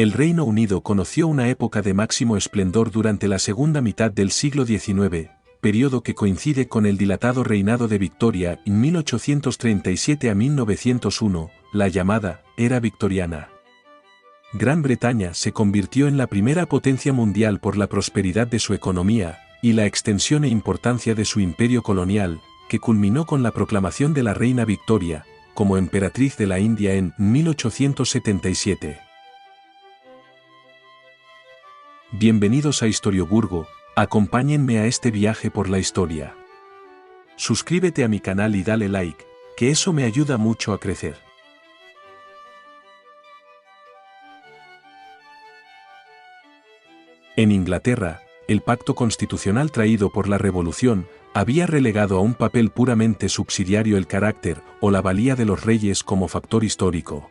El Reino Unido conoció una época de máximo esplendor durante la segunda mitad del siglo XIX, periodo que coincide con el dilatado reinado de Victoria en 1837 a 1901, la llamada Era Victoriana. Gran Bretaña se convirtió en la primera potencia mundial por la prosperidad de su economía y la extensión e importancia de su imperio colonial, que culminó con la proclamación de la reina Victoria como emperatriz de la India en 1877. Bienvenidos a Historioburgo, acompáñenme a este viaje por la historia. Suscríbete a mi canal y dale like, que eso me ayuda mucho a crecer. En Inglaterra, el pacto constitucional traído por la Revolución había relegado a un papel puramente subsidiario el carácter o la valía de los reyes como factor histórico.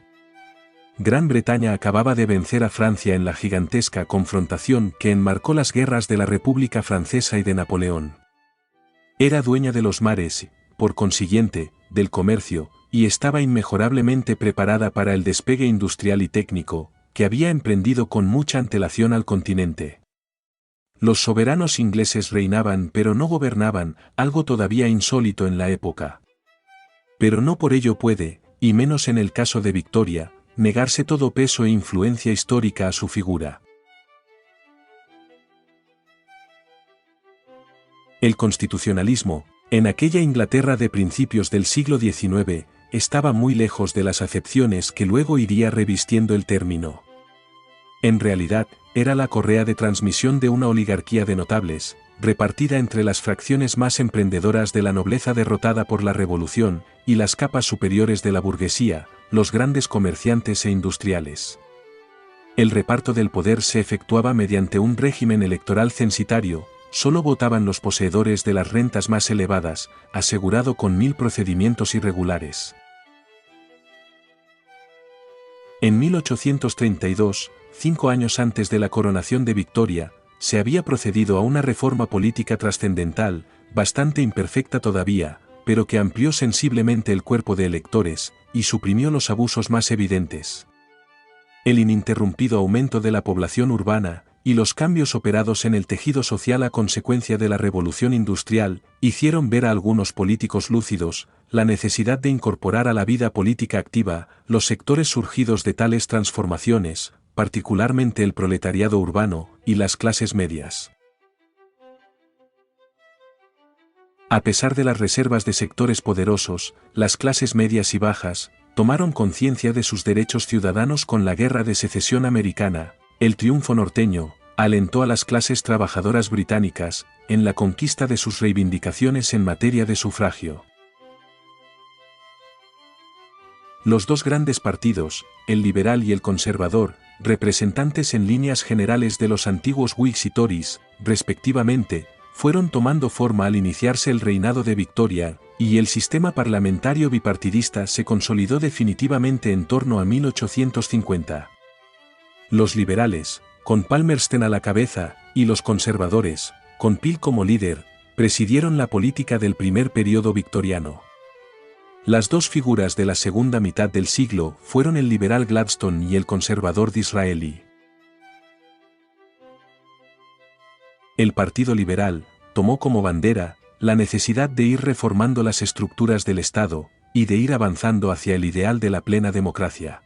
Gran Bretaña acababa de vencer a Francia en la gigantesca confrontación que enmarcó las guerras de la República Francesa y de Napoleón. Era dueña de los mares, por consiguiente, del comercio, y estaba inmejorablemente preparada para el despegue industrial y técnico, que había emprendido con mucha antelación al continente. Los soberanos ingleses reinaban pero no gobernaban, algo todavía insólito en la época. Pero no por ello puede, y menos en el caso de Victoria, negarse todo peso e influencia histórica a su figura. El constitucionalismo, en aquella Inglaterra de principios del siglo XIX, estaba muy lejos de las acepciones que luego iría revistiendo el término. En realidad, era la correa de transmisión de una oligarquía de notables, repartida entre las fracciones más emprendedoras de la nobleza derrotada por la Revolución, y las capas superiores de la burguesía, los grandes comerciantes e industriales. El reparto del poder se efectuaba mediante un régimen electoral censitario, solo votaban los poseedores de las rentas más elevadas, asegurado con 1000 procedimientos irregulares. En 1832, 5 años antes de la coronación de Victoria, se había procedido a una reforma política trascendental, bastante imperfecta todavía, pero que amplió sensiblemente el cuerpo de electores, y suprimió los abusos más evidentes. El ininterrumpido aumento de la población urbana, y los cambios operados en el tejido social a consecuencia de la revolución industrial, hicieron ver a algunos políticos lúcidos la necesidad de incorporar a la vida política activa los sectores surgidos de tales transformaciones, particularmente el proletariado urbano y las clases medias. A pesar de las reservas de sectores poderosos, las clases medias y bajas tomaron conciencia de sus derechos ciudadanos con la Guerra de Secesión Americana. El triunfo norteño alentó a las clases trabajadoras británicas en la conquista de sus reivindicaciones en materia de sufragio. Los dos grandes partidos, el liberal y el conservador, representantes en líneas generales de los antiguos Whigs y Tories, respectivamente, fueron tomando forma al iniciarse el reinado de Victoria, y el sistema parlamentario bipartidista se consolidó definitivamente en torno a 1850. Los liberales, con Palmerston a la cabeza, y los conservadores, con Peel como líder, presidieron la política del primer período victoriano. Las dos figuras de la segunda mitad del siglo fueron el liberal Gladstone y el conservador Disraeli. El Partido Liberal tomó como bandera la necesidad de ir reformando las estructuras del Estado y de ir avanzando hacia el ideal de la plena democracia.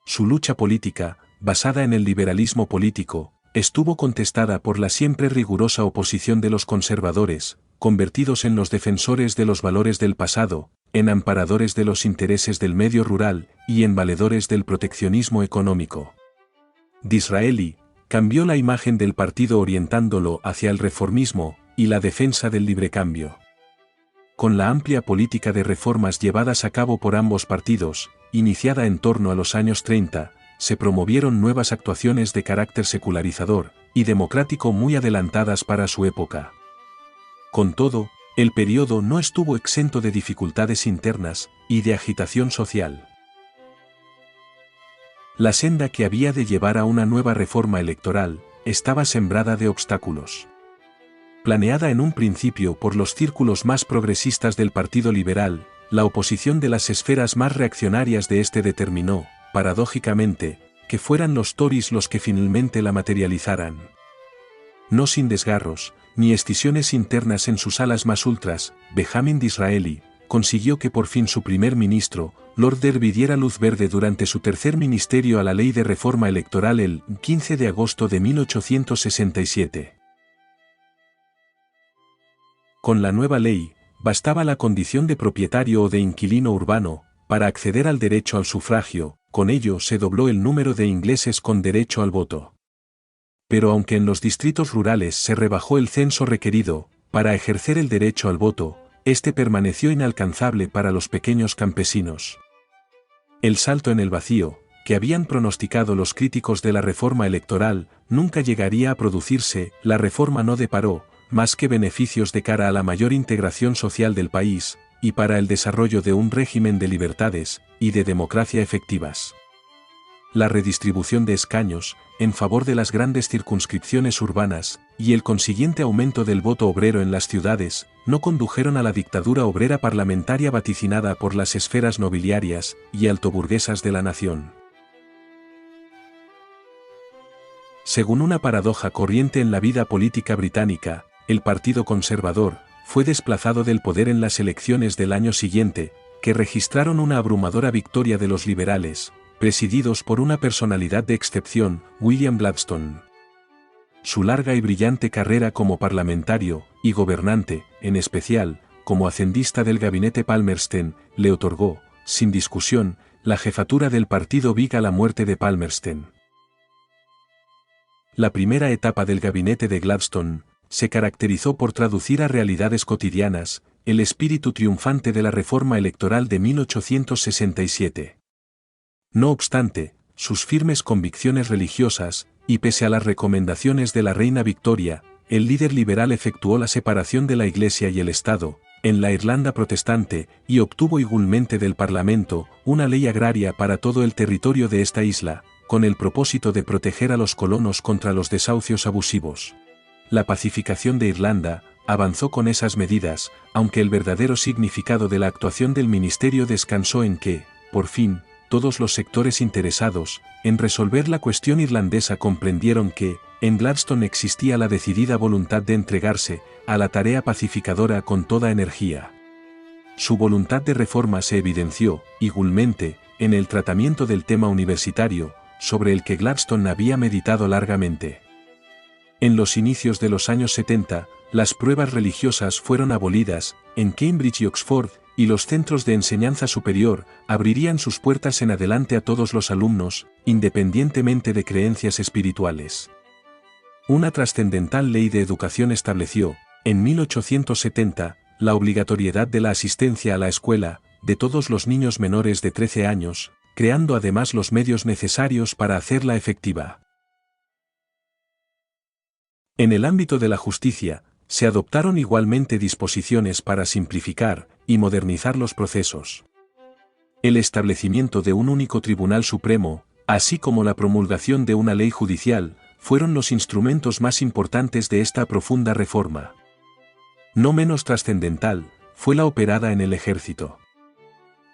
Su lucha política, basada en el liberalismo político, estuvo contestada por la siempre rigurosa oposición de los conservadores, convertidos en los defensores de los valores del pasado, en amparadores de los intereses del medio rural y en valedores del proteccionismo económico. Disraeli cambió la imagen del partido orientándolo hacia el reformismo y la defensa del librecambio. Con la amplia política de reformas llevadas a cabo por ambos partidos, iniciada en torno a los años 30, se promovieron nuevas actuaciones de carácter secularizador y democrático muy adelantadas para su época. Con todo, el periodo no estuvo exento de dificultades internas y de agitación social. La senda que había de llevar a una nueva reforma electoral estaba sembrada de obstáculos. Planeada en un principio por los círculos más progresistas del Partido Liberal, la oposición de las esferas más reaccionarias de este determinó, paradójicamente, que fueran los Tories los que finalmente la materializaran. No sin desgarros, ni escisiones internas en sus alas más ultras, Benjamin Disraeli consiguió que por fin su primer ministro, Lord Derby, diera luz verde durante su tercer ministerio a la ley de reforma electoral el 15 de agosto de 1867. Con la nueva ley, bastaba la condición de propietario o de inquilino urbano, para acceder al derecho al sufragio. Con ello se dobló el número de ingleses con derecho al voto. Pero aunque en los distritos rurales se rebajó el censo requerido, para ejercer el derecho al voto, este permaneció inalcanzable para los pequeños campesinos. El salto en el vacío, que habían pronosticado los críticos de la reforma electoral, nunca llegaría a producirse. La reforma no deparó más que beneficios de cara a la mayor integración social del país, y para el desarrollo de un régimen de libertades y de democracia efectivas. La redistribución de escaños, en favor de las grandes circunscripciones urbanas, y el consiguiente aumento del voto obrero en las ciudades, no condujeron a la dictadura obrera parlamentaria vaticinada por las esferas nobiliarias y altoburguesas de la nación. Según una paradoja corriente en la vida política británica, el Partido Conservador fue desplazado del poder en las elecciones del año siguiente, que registraron una abrumadora victoria de los liberales, presididos por una personalidad de excepción, William Gladstone. Su larga y brillante carrera como parlamentario y gobernante, en especial, como hacendista del gabinete Palmerston, le otorgó, sin discusión, la jefatura del partido Whig a la muerte de Palmerston. La primera etapa del gabinete de Gladstone se caracterizó por traducir a realidades cotidianas el espíritu triunfante de la reforma electoral de 1867. No obstante, sus firmes convicciones religiosas, y pese a las recomendaciones de la reina Victoria, el líder liberal efectuó la separación de la Iglesia y el Estado, en la Irlanda protestante, y obtuvo igualmente del Parlamento una ley agraria para todo el territorio de esta isla, con el propósito de proteger a los colonos contra los desahucios abusivos. La pacificación de Irlanda avanzó con esas medidas, aunque el verdadero significado de la actuación del ministerio descansó en que, por fin, todos los sectores interesados en resolver la cuestión irlandesa comprendieron que, en Gladstone existía la decidida voluntad de entregarse a la tarea pacificadora con toda energía. Su voluntad de reforma se evidenció, igualmente, en el tratamiento del tema universitario, sobre el que Gladstone había meditado largamente. En los inicios de los años 70, las pruebas religiosas fueron abolidas, en Cambridge y Oxford, y los centros de enseñanza superior abrirían sus puertas en adelante a todos los alumnos, independientemente de creencias espirituales. Una trascendental ley de educación estableció, en 1870, la obligatoriedad de la asistencia a la escuela de todos los niños menores de 13 años, creando además los medios necesarios para hacerla efectiva. En el ámbito de la justicia, se adoptaron igualmente disposiciones para simplificar y modernizar los procesos. El establecimiento de un único Tribunal Supremo, así como la promulgación de una ley judicial, fueron los instrumentos más importantes de esta profunda reforma. No menos trascendental, fue la operada en el ejército.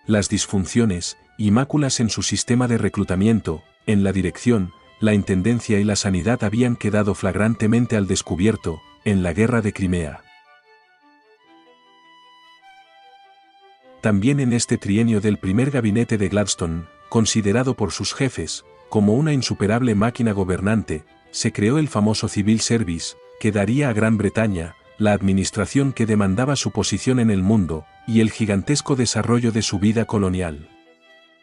Las disfunciones y máculas en su sistema de reclutamiento, en la dirección, la intendencia y la sanidad habían quedado flagrantemente al descubierto, en la guerra de Crimea. También en este trienio del primer gabinete de Gladstone, considerado por sus jefes como una insuperable máquina gobernante, se creó el famoso Civil Service, que daría a Gran Bretaña la administración que demandaba su posición en el mundo, y el gigantesco desarrollo de su vida colonial.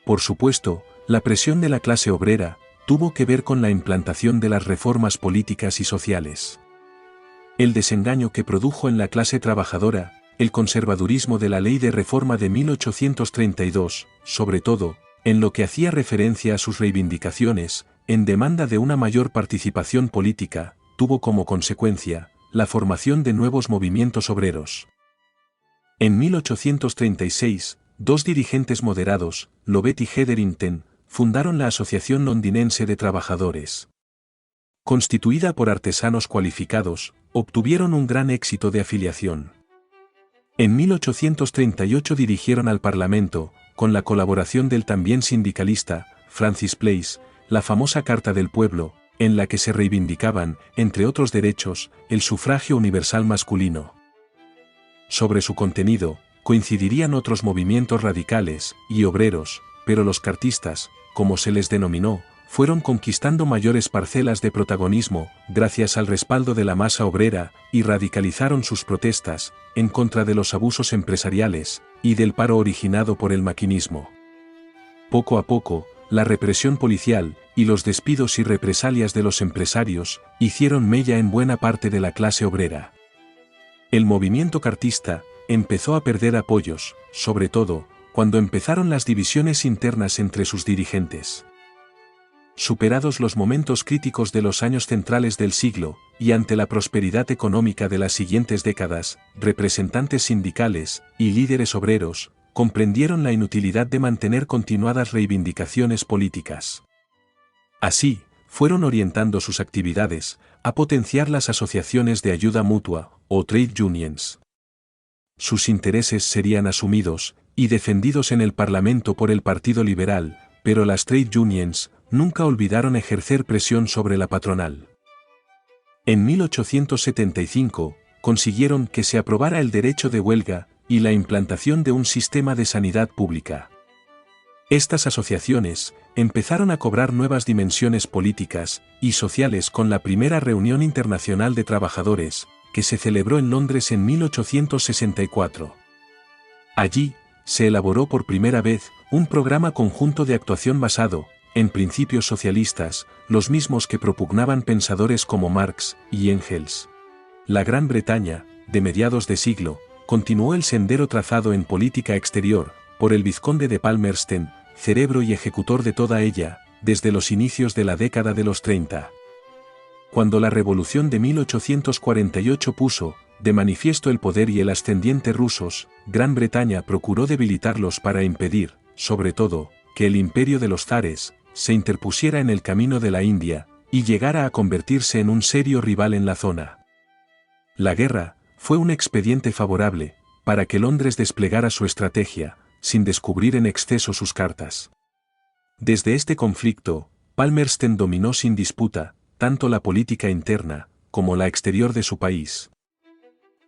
Por supuesto, la presión de la clase obrera tuvo que ver con la implantación de las reformas políticas y sociales. El desengaño que produjo en la clase trabajadora, el conservadurismo de la Ley de Reforma de 1832, sobre todo, en lo que hacía referencia a sus reivindicaciones, en demanda de una mayor participación política, tuvo como consecuencia la formación de nuevos movimientos obreros. En 1836, dos dirigentes moderados, Lovett y Hetherington, fundaron la Asociación Londinense de Trabajadores. Constituida por artesanos cualificados, obtuvieron un gran éxito de afiliación. En 1838 dirigieron al Parlamento, con la colaboración del también sindicalista, Francis Place, la famosa Carta del Pueblo, en la que se reivindicaban, entre otros derechos, el sufragio universal masculino. Sobre su contenido, coincidirían otros movimientos radicales y obreros, pero los cartistas, como se les denominó, fueron conquistando mayores parcelas de protagonismo, gracias al respaldo de la masa obrera, y radicalizaron sus protestas, en contra de los abusos empresariales, y del paro originado por el maquinismo. Poco a poco, la represión policial, y los despidos y represalias de los empresarios, hicieron mella en buena parte de la clase obrera. El movimiento cartista empezó a perder apoyos, sobre todo, cuando empezaron las divisiones internas entre sus dirigentes. Superados los momentos críticos de los años centrales del siglo, y ante la prosperidad económica de las siguientes décadas, representantes sindicales y líderes obreros comprendieron la inutilidad de mantener continuadas reivindicaciones políticas. Así, fueron orientando sus actividades a potenciar las asociaciones de ayuda mutua, o trade unions. Sus intereses serían asumidos y defendidos en el Parlamento por el Partido Liberal, pero las trade unions nunca olvidaron ejercer presión sobre la patronal. En 1875, consiguieron que se aprobara el derecho de huelga y la implantación de un sistema de sanidad pública. Estas asociaciones empezaron a cobrar nuevas dimensiones políticas y sociales con la primera reunión internacional de trabajadores, que se celebró en Londres en 1864. Allí, se elaboró por primera vez un programa conjunto de actuación basado en principios socialistas, los mismos que propugnaban pensadores como Marx y Engels. La Gran Bretaña, de mediados de siglo, continuó el sendero trazado en política exterior por el vizconde de Palmerston, cerebro y ejecutor de toda ella, desde los inicios de la década de los 30. Cuando la Revolución de 1848 puso de manifiesto el poder y el ascendiente rusos, Gran Bretaña procuró debilitarlos para impedir, sobre todo, que el imperio de los zares se interpusiera en el camino de la India y llegara a convertirse en un serio rival en la zona. La guerra fue un expediente favorable para que Londres desplegara su estrategia, sin descubrir en exceso sus cartas. Desde este conflicto, Palmerston dominó sin disputa tanto la política interna como la exterior de su país.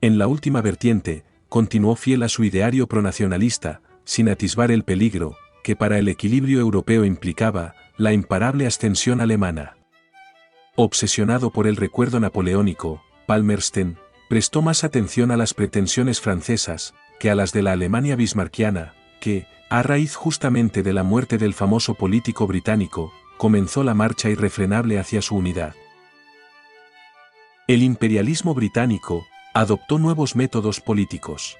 En la última vertiente, continuó fiel a su ideario pronacionalista, sin atisbar el peligro que para el equilibrio europeo implicaba la imparable ascensión alemana. Obsesionado por el recuerdo napoleónico, Palmerston prestó más atención a las pretensiones francesas que a las de la Alemania bismarckiana, que, a raíz justamente de la muerte del famoso político británico, comenzó la marcha irrefrenable hacia su unidad. El imperialismo británico adoptó nuevos métodos políticos.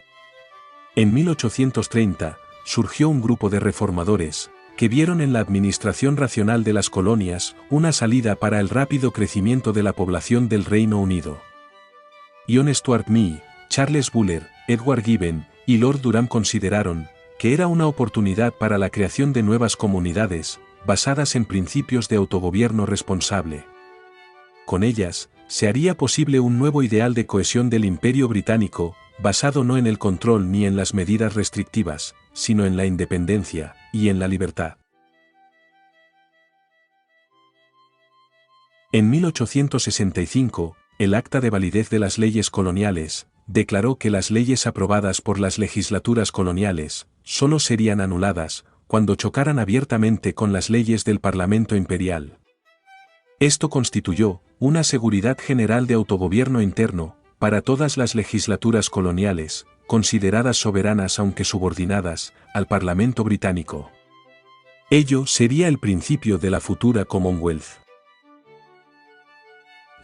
En 1830, surgió un grupo de reformadores, que vieron en la administración racional de las colonias una salida para el rápido crecimiento de la población del Reino Unido. John Stuart Mill, Charles Buller, Edward Gibbon y Lord Durham consideraron que era una oportunidad para la creación de nuevas comunidades, basadas en principios de autogobierno responsable. Con ellas, se haría posible un nuevo ideal de cohesión del Imperio Británico, basado no en el control ni en las medidas restrictivas, sino en la independencia y en la libertad. En 1865, el Acta de Validez de las Leyes Coloniales declaró que las leyes aprobadas por las legislaturas coloniales solo serían anuladas cuando chocaran abiertamente con las leyes del Parlamento Imperial. Esto constituyó una seguridad general de autogobierno interno para todas las legislaturas coloniales, consideradas soberanas aunque subordinadas al Parlamento británico. Ello sería el principio de la futura Commonwealth.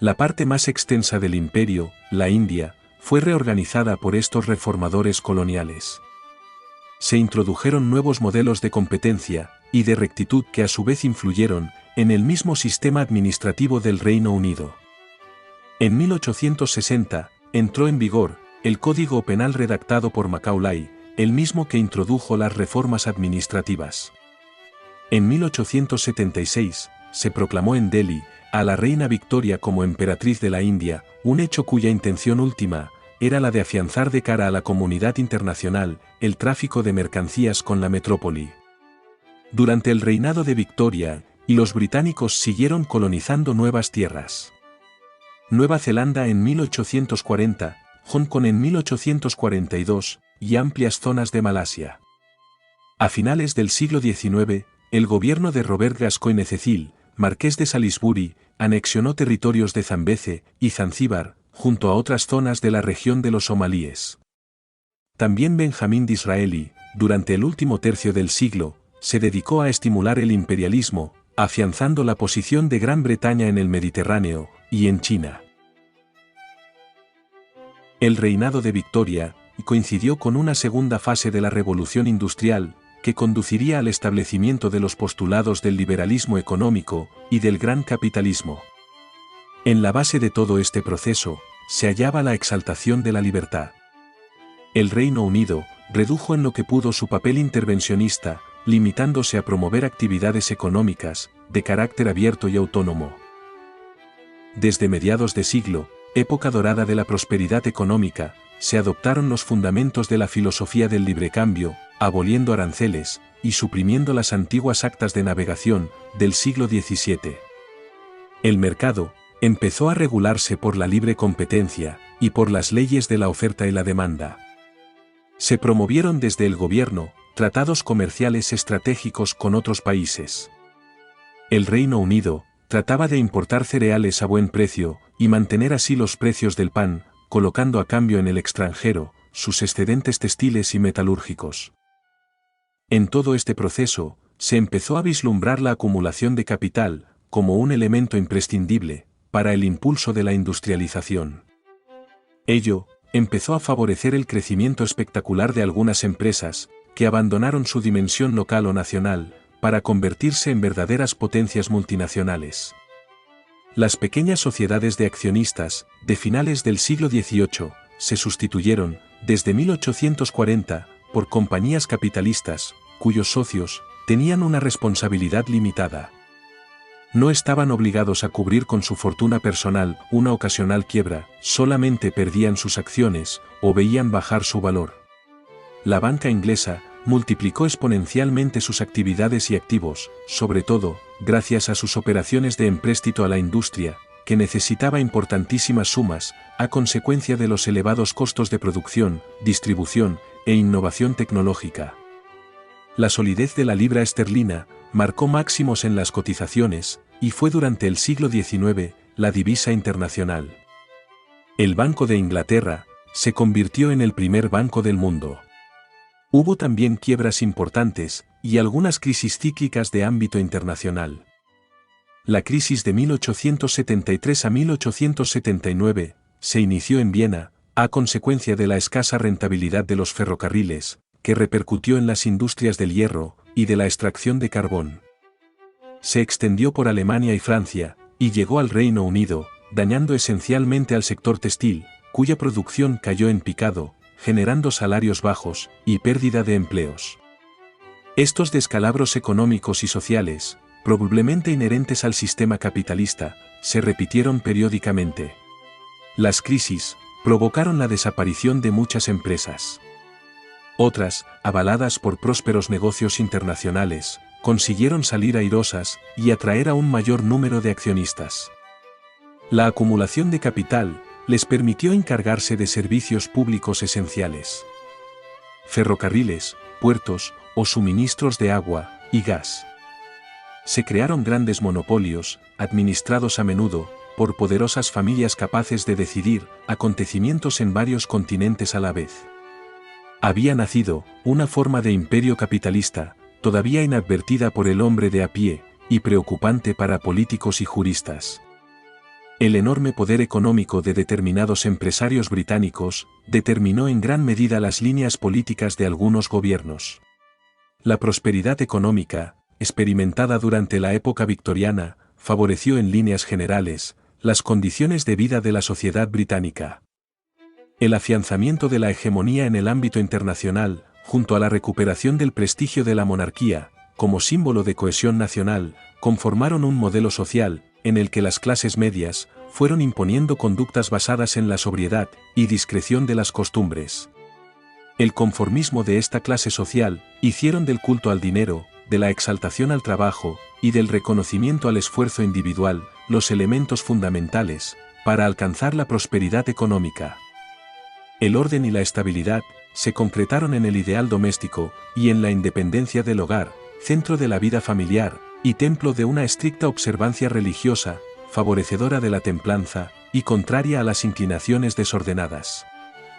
La parte más extensa del imperio, la India, fue reorganizada por estos reformadores coloniales. Se introdujeron nuevos modelos de competencia y de rectitud que a su vez influyeron en el mismo sistema administrativo del Reino Unido. En 1860, entró en vigor el Código Penal redactado por Macaulay, el mismo que introdujo las reformas administrativas. En 1876, se proclamó en Delhi a la reina Victoria como emperatriz de la India, un hecho cuya intención última era la de afianzar de cara a la comunidad internacional el tráfico de mercancías con la metrópoli. Durante el reinado de Victoria y los británicos siguieron colonizando nuevas tierras. Nueva Zelanda en 1840, Hong Kong en 1842, y amplias zonas de Malasia. A finales del siglo XIX, el gobierno de Robert Gascoyne Cecil, marqués de Salisbury, anexionó territorios de Zambeze y Zanzíbar, junto a otras zonas de la región de los somalíes. También Benjamín Disraeli, durante el último tercio del siglo, se dedicó a estimular el imperialismo, afianzando la posición de Gran Bretaña en el Mediterráneo y en China. El reinado de Victoria coincidió con una segunda fase de la revolución industrial, que conduciría al establecimiento de los postulados del liberalismo económico y del gran capitalismo. En la base de todo este proceso, se hallaba la exaltación de la libertad. El Reino Unido redujo en lo que pudo su papel intervencionista, limitándose a promover actividades económicas, de carácter abierto y autónomo. Desde mediados de siglo, época dorada de la prosperidad económica, se adoptaron los fundamentos de la filosofía del librecambio, aboliendo aranceles, y suprimiendo las antiguas actas de navegación, del siglo XVII. El mercado empezó a regularse por la libre competencia, y por las leyes de la oferta y la demanda. Se promovieron desde el gobierno tratados comerciales estratégicos con otros países. El Reino Unido trataba de importar cereales a buen precio y mantener así los precios del pan, colocando a cambio en el extranjero sus excedentes textiles y metalúrgicos. En todo este proceso, se empezó a vislumbrar la acumulación de capital como un elemento imprescindible para el impulso de la industrialización. Ello empezó a favorecer el crecimiento espectacular de algunas empresas, que abandonaron su dimensión local o nacional, para convertirse en verdaderas potencias multinacionales. Las pequeñas sociedades de accionistas, de finales del siglo XVIII, se sustituyeron, desde 1840, por compañías capitalistas, cuyos socios tenían una responsabilidad limitada. No estaban obligados a cubrir con su fortuna personal una ocasional quiebra, solamente perdían sus acciones o veían bajar su valor. La banca inglesa multiplicó exponencialmente sus actividades y activos, sobre todo, gracias a sus operaciones de empréstito a la industria, que necesitaba importantísimas sumas, a consecuencia de los elevados costos de producción, distribución e innovación tecnológica. La solidez de la libra esterlina marcó máximos en las cotizaciones, y fue durante el siglo XIX la divisa internacional. El Banco de Inglaterra se convirtió en el primer banco del mundo. Hubo también quiebras importantes y algunas crisis cíclicas de ámbito internacional. La crisis de 1873 a 1879 se inició en Viena, a consecuencia de la escasa rentabilidad de los ferrocarriles, que repercutió en las industrias del hierro y de la extracción de carbón. Se extendió por Alemania y Francia, y llegó al Reino Unido, dañando esencialmente al sector textil, cuya producción cayó en picado, generando salarios bajos y pérdida de empleos. Estos descalabros económicos y sociales, probablemente inherentes al sistema capitalista, se repitieron periódicamente. Las crisis provocaron la desaparición de muchas empresas. Otras, avaladas por prósperos negocios internacionales, consiguieron salir airosas y atraer a un mayor número de accionistas. La acumulación de capital les permitió encargarse de servicios públicos esenciales. Ferrocarriles, puertos o suministros de agua y gas. Se crearon grandes monopolios, administrados a menudo por poderosas familias capaces de decidir acontecimientos en varios continentes a la vez. Había nacido una forma de imperio capitalista, todavía inadvertida por el hombre de a pie, y preocupante para políticos y juristas. El enorme poder económico de determinados empresarios británicos determinó en gran medida las líneas políticas de algunos gobiernos. La prosperidad económica, experimentada durante la época victoriana, favoreció en líneas generales las condiciones de vida de la sociedad británica. El afianzamiento de la hegemonía en el ámbito internacional, junto a la recuperación del prestigio de la monarquía, como símbolo de cohesión nacional, conformaron un modelo social, en el que las clases medias fueron imponiendo conductas basadas en la sobriedad y discreción de las costumbres. El conformismo de esta clase social hicieron del culto al dinero, de la exaltación al trabajo y del reconocimiento al esfuerzo individual, los elementos fundamentales para alcanzar la prosperidad económica. El orden y la estabilidad se concretaron en el ideal doméstico y en la independencia del hogar, centro de la vida familiar y templo de una estricta observancia religiosa, favorecedora de la templanza y contraria a las inclinaciones desordenadas.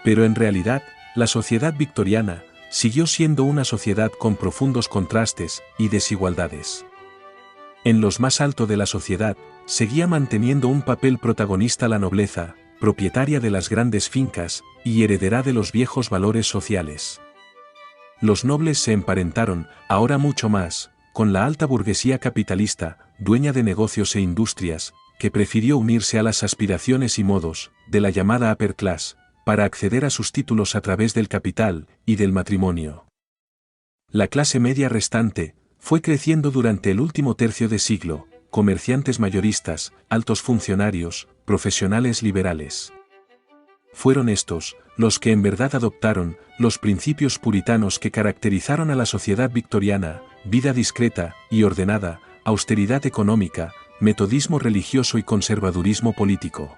Pero en realidad, la sociedad victoriana siguió siendo una sociedad con profundos contrastes y desigualdades. En los más alto de la sociedad, seguía manteniendo un papel protagonista la nobleza, propietaria de las grandes fincas y heredera de los viejos valores sociales. Los nobles se emparentaron, ahora mucho más, con la alta burguesía capitalista, dueña de negocios e industrias, que prefirió unirse a las aspiraciones y modos de la llamada upper class, para acceder a sus títulos a través del capital y del matrimonio. La clase media restante fue creciendo durante el último tercio de siglo, comerciantes mayoristas, altos funcionarios, profesionales liberales. Fueron estos los que en verdad adoptaron los principios puritanos que caracterizaron a la sociedad victoriana: vida discreta y ordenada, austeridad económica, metodismo religioso y conservadurismo político.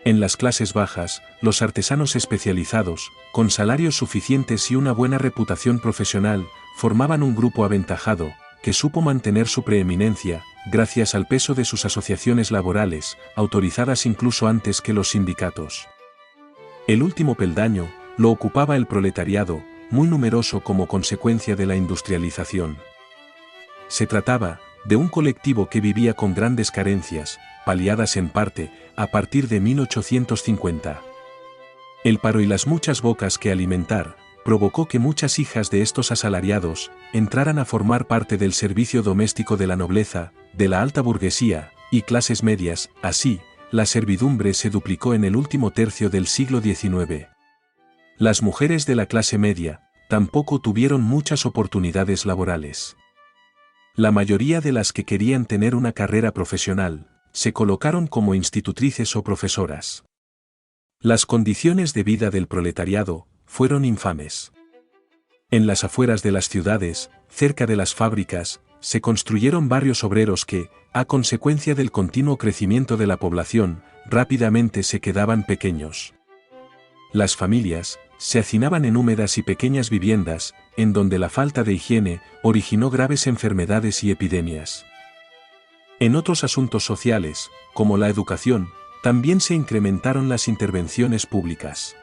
En las clases bajas, los artesanos especializados, con salarios suficientes y una buena reputación profesional, formaban un grupo aventajado, que supo mantener su preeminencia, gracias al peso de sus asociaciones laborales, autorizadas incluso antes que los sindicatos. El último peldaño lo ocupaba el proletariado, muy numeroso como consecuencia de la industrialización. Se trataba de un colectivo que vivía con grandes carencias, paliadas en parte, a partir de 1850. El paro y las muchas bocas que alimentar, provocó que muchas hijas de estos asalariados entraran a formar parte del servicio doméstico de la nobleza, de la alta burguesía y clases medias. Así, la servidumbre se duplicó en el último tercio del siglo XIX. Las mujeres de la clase media tampoco tuvieron muchas oportunidades laborales. La mayoría de las que querían tener una carrera profesional se colocaron como institutrices o profesoras. Las condiciones de vida del proletariado fueron infames. En las afueras de las ciudades, cerca de las fábricas, se construyeron barrios obreros que, a consecuencia del continuo crecimiento de la población, rápidamente se quedaban pequeños. Las familias se hacinaban en húmedas y pequeñas viviendas, en donde la falta de higiene originó graves enfermedades y epidemias. En otros asuntos sociales, como la educación, también se incrementaron las intervenciones públicas.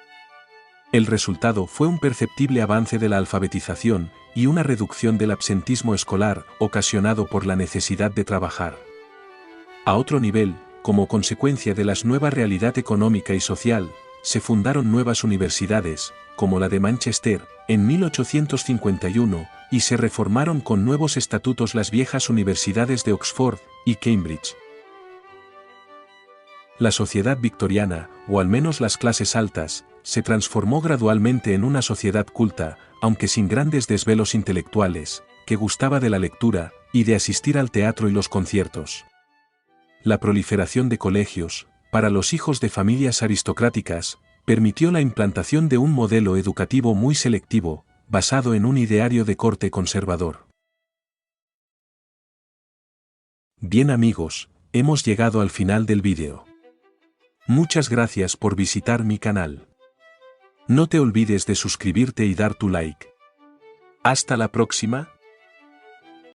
El resultado fue un perceptible avance de la alfabetización y una reducción del absentismo escolar ocasionado por la necesidad de trabajar. A otro nivel, como consecuencia de la nueva realidad económica y social, se fundaron nuevas universidades, como la de Manchester, en 1851, y se reformaron con nuevos estatutos las viejas universidades de Oxford y Cambridge. La sociedad victoriana, o al menos las clases altas, se transformó gradualmente en una sociedad culta, aunque sin grandes desvelos intelectuales, que gustaba de la lectura y de asistir al teatro y los conciertos. La proliferación de colegios, para los hijos de familias aristocráticas, permitió la implantación de un modelo educativo muy selectivo, basado en un ideario de corte conservador. Bien amigos, hemos llegado al final del vídeo. Muchas gracias por visitar mi canal. No te olvides de suscribirte y dar tu like. Hasta la próxima.